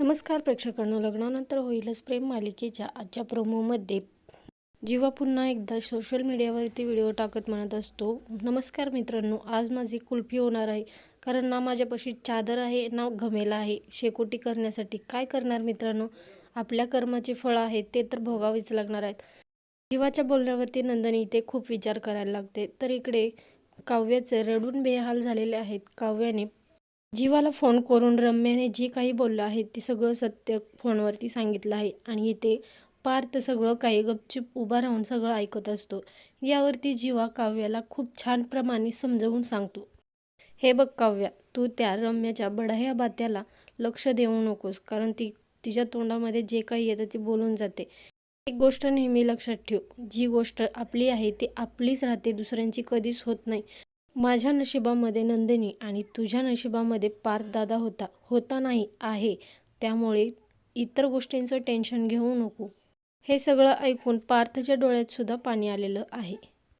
नमस्कार प्रेक्षकांनो, लग्नानंतर होईलच प्रेम मालिकेच्या आजच्या प्रोमोमध्ये जीवा पुन्हा एकदा सोशल मीडियावरती व्हिडिओ टाकत म्हणत असतो, नमस्कार मित्रांनो, आज माझी कुल्फी होणार आहे. कारण ना माझ्यापाशी चादर आहे ना घमेला आहे. शेकोटी करण्यासाठी काय करणार मित्रांनो, आपल्या कर्माचे फळ आहे ते तर भोगावेच लागणार आहेत. जीवाच्या बोलण्यावरती नंदिनी इथे खूप विचार करायला लागते. तर इकडे काव्याचे रडून बेहाल झालेले आहेत. काव्याने जीवाला फोन करून रम्याने जे काही बोललं आहे ते सगळं सत्य फोनवरती सांगितलं आहे. आणि इथे पार्थ सगळं काही गपचूप उभा राहून सगळं ऐकत असतो. यावरती जीवा काव्याला खूप छान प्रमाणे समजावून सांगतो, हे बघ काव्या, तू त्या रम्याच्या बढाया बात्याला लक्ष देऊ नकोस. कारण ती तिच्या तोंडामध्ये जे काही येतं ते बोलून जाते. एक गोष्ट नेहमी लक्षात ठेव, जी गोष्ट आपली आहे ती आपलीच राहते, दुसऱ्यांची कधीच होत नाही. माझ्या नशिबामध्ये नंदिनी आणि तुझ्या नशिबामध्ये पार्थदादा होता नाही आहे. त्यामुळे इतर गोष्टींचं टेन्शन घेऊ नको. हे सगळं ऐकून पार्थच्या डोळ्यात सुद्धा पाणी आलेलं आहे.